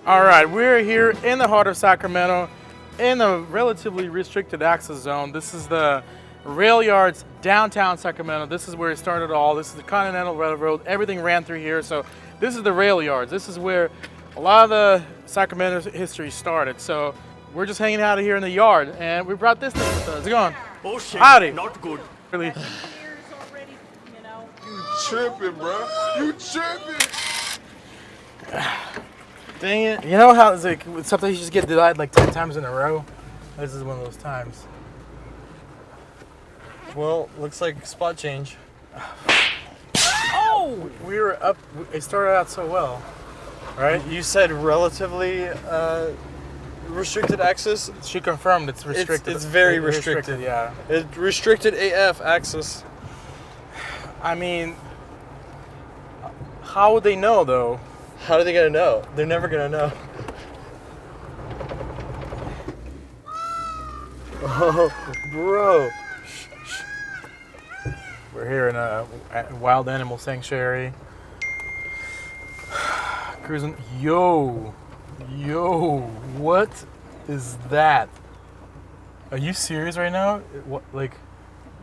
All right, we're here in the heart of Sacramento in a relatively restricted access zone. This is the rail yards downtown Sacramento. This is where it started all. This is the Continental Railroad. Everything ran through here. So this is the rail yards. This is where a lot of the Sacramento history started. So we're just hanging out here in the yard, and we brought this thing with us. How's it going? Oh shit, howdy. not good. Really? Years already, you know. You tripping, bro. You tripping. Dang it. You know how it's like sometimes you just get denied like 10 times in a row? This is one of those times. Well, looks like spot change. Oh! We were up, it started out so well, right? You said relatively restricted access. She confirmed it's restricted. It's very restricted. Yeah. It's restricted AF access. I mean, how would they know though? How are they gonna know? They're never gonna know. Oh, bro. We're here in a wild animal sanctuary. Cruising. Yo, what is that? Are you serious right now? What, like,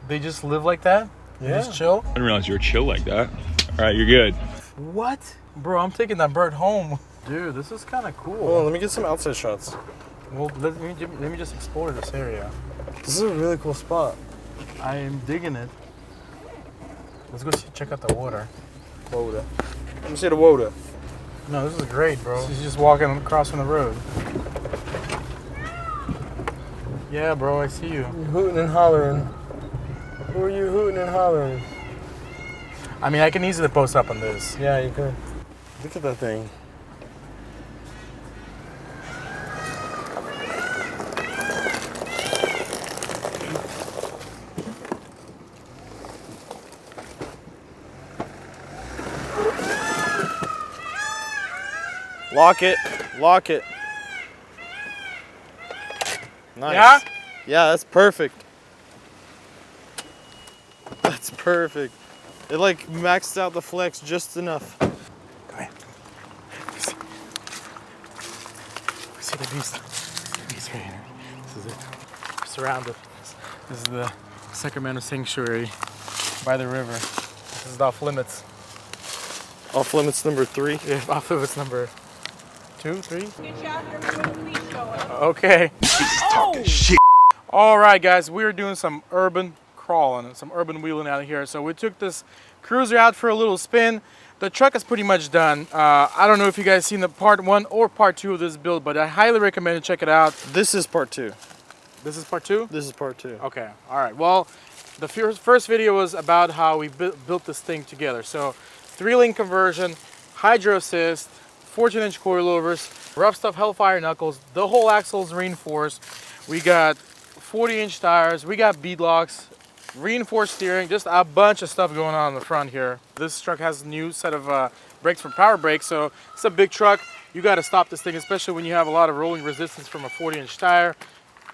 they just live like that? They Yeah. just chill? I didn't realize you were chill like that. All right, you're good. What? Bro, I'm taking that bird home. Dude, this is kind of cool. Hold on, let me get some outside shots. Well, let me just explore this area. This is a really cool spot. I am digging it. Let's go check out the water. Water. Let me see the water. No, this is great, bro. She's just walking across from the road. Yeah, bro, I see you. You're hooting and hollering. Who are you hooting and hollering? I mean, I can easily post up on this. Yeah, you could. Look at that thing. Lock it. Lock it. Nice. Yeah? Yeah, that's perfect. That's perfect. It like maxed out the flex just enough. Come here. We see the beast. The beast right here. This is it. We're surrounded. This is the Sacramento Sanctuary by the river. This is off limits. Off limits number 3. Yeah, off limits number 2, 3. Get you out here before the police show up. Okay. Talking shit. All right, guys, we're doing some urban crawling, some urban wheeling out here. So we took this cruiser out for a little spin. The truck is pretty much done. I don't know if you guys seen the part 1 or part 2 of this build, but I highly recommend you check it out. This is part 2. This is part 2? This is part 2. Okay, all right. Well, the first video was about how we built this thing together. So 3-link conversion, hydro assist, 14-inch coilovers, rough stuff Hellfire knuckles, the whole axle's reinforced. We got 40-inch tires, we got beadlocks, reinforced steering, just a bunch of stuff going on in the front here. This truck has a new set of brakes from Power Brake, so it's a big truck. You got to stop this thing, especially when you have a lot of rolling resistance from a 40-inch tire.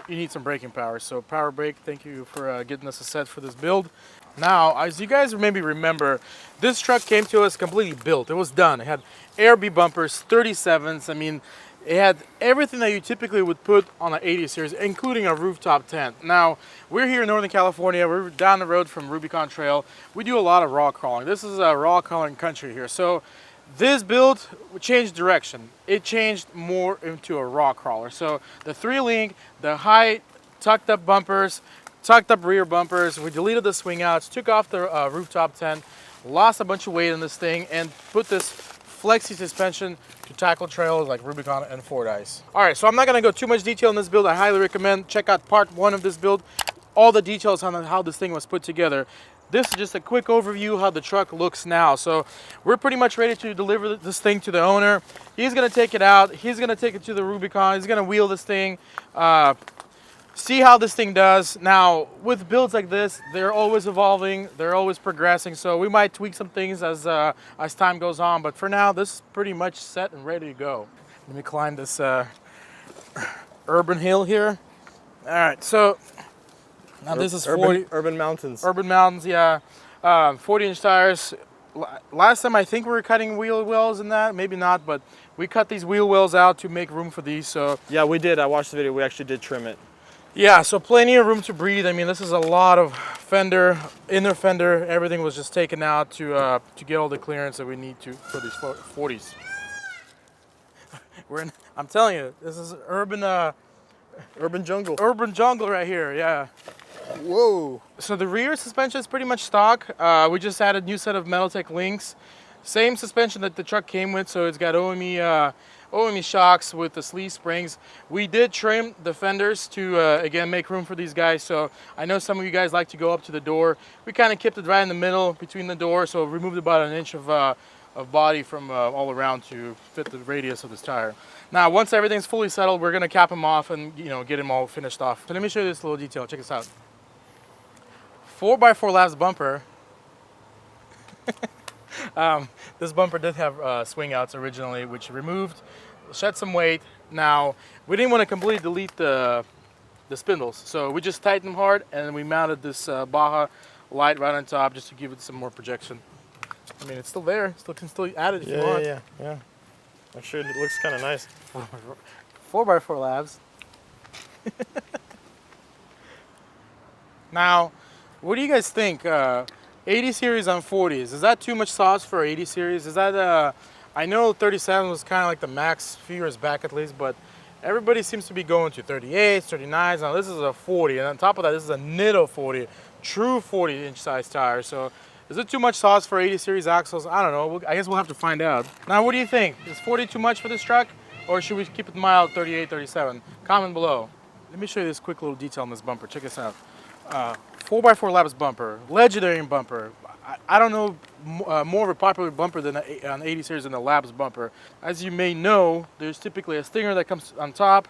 You need some braking power. So Power Brake, thank you for getting us a set for this build. Now, as you guys maybe remember, this truck came to us completely built. It was done. It had AirB bumpers, 37s. I mean, it had everything that you typically would put on an 80 series, including a rooftop tent. Now, we're here in Northern California. We're down the road from Rubicon Trail. We do a lot of raw crawling. This is a raw crawling country here. So This build changed direction. It changed more into a raw crawler. So the 3-link, the high tucked up bumpers, tucked up rear bumpers, we deleted the swing outs, took off the rooftop tent, lost a bunch of weight on this thing, and put this flexi suspension to tackle trails like Rubicon and Fordyce. All right, so I'm not gonna go too much detail on this build. I highly recommend check out part 1 of this build. All the details on how this thing was put together. This is just a quick overview how the truck looks now. So we're pretty much ready to deliver this thing to the owner. He's gonna take it out. He's gonna take it to the Rubicon. He's gonna wheel this thing, see how this thing does. Now, with builds like this, they're always evolving. They're always progressing. So we might tweak some things as time goes on. But for now, this is pretty much set and ready to go. Let me climb this urban hill here. All right, so now this is 40 urban mountains. Urban mountains, yeah. 40-inch tires. Last time I think we were cutting wheel wells in that, maybe not, but we cut these wheel wells out to make room for these. So yeah, we did. I watched the video. We actually did trim it. yeah, so plenty of room to breathe. I mean, this is a lot of fender, inner fender. Everything was just taken out to get all the clearance that we need to for these 40s. I'm telling you, this is urban jungle. Urban jungle right here. Yeah. Whoa. So the rear suspension is pretty much stock. We just added a new set of Metaltech links. Same suspension that the truck came with, so it's got OME shocks with the sleeve springs. We did trim the fenders to, again, make room for these guys. So I know some of you guys like to go up to the door. We kind of kept it right in the middle between the door, so removed about an inch of body from all around to fit the radius of this tire. Now, once everything's fully settled, we're gonna cap them off and get them all finished off. So let me show you this little detail. Check this out. 4x4 labs bumper. This bumper did have swing outs originally, which removed, shed some weight. Now, we didn't want to completely delete the spindles, so we just tightened them hard, and then we mounted this Baja light right on top just to give it some more projection. I mean, it's still there. Still can still add it if you want. Yeah. Actually, it looks kind of nice. 4x4 labs. Now, what do you guys think? 80 series on 40s, is that too much sauce for 80 series? Is that, I know 37 was kind of like the max a few years back at least, but everybody seems to be going to 38s, 39s. Now this is a 40, and on top of that, this is a Nitto 40, true 40-inch size tire. So is it too much sauce for 80 series axles? I don't know. I guess we'll have to find out. Now, what do you think? Is 40 too much for this truck, or should we keep it mild, 38, 37? Comment below. Let me show you this quick little detail on this bumper. Check this out. 4x4 labs bumper, legendary bumper. I don't know more of a popular bumper than an 80 series than the labs bumper. As you may know, there's typically a stinger that comes on top.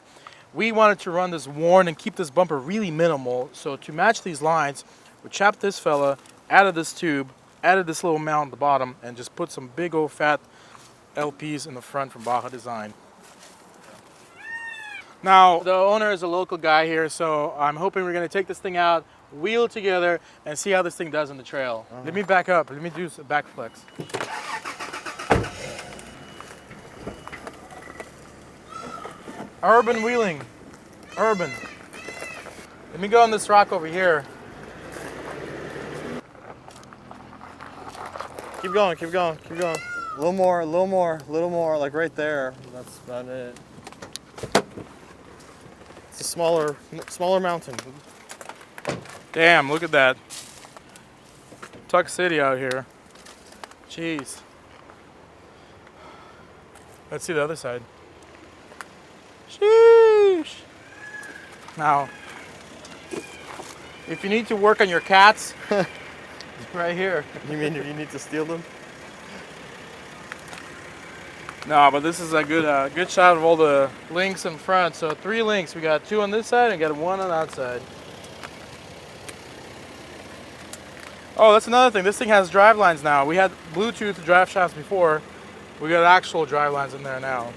We wanted to run this worn and keep this bumper really minimal. So to match these lines, we chopped this fella, added this tube, added this little mount at the bottom, and just put some big old fat LPs in the front from Baja Design. Now, the owner is a local guy here, so I'm hoping we're gonna take this thing out, wheel it together, and see how this thing does on the trail. Let me back up. Let me do some back flex. Urban wheeling. Urban. Let me go on this rock over here. Keep going, keep going, keep going. A little more, like right there. That's about it. It's a smaller mountain. Damn, look at that. Tuck City out here. Jeez. Let's see the other side. Sheesh. Now, if you need to work on your cats, right here. You mean you need to steal them? No, but this is a good shot of all the links in front. So 3 links. We got 2 on this side and got 1 on that side. Oh, that's another thing. This thing has drive lines now. We had Bluetooth drive shafts before. We got actual drive lines in there now.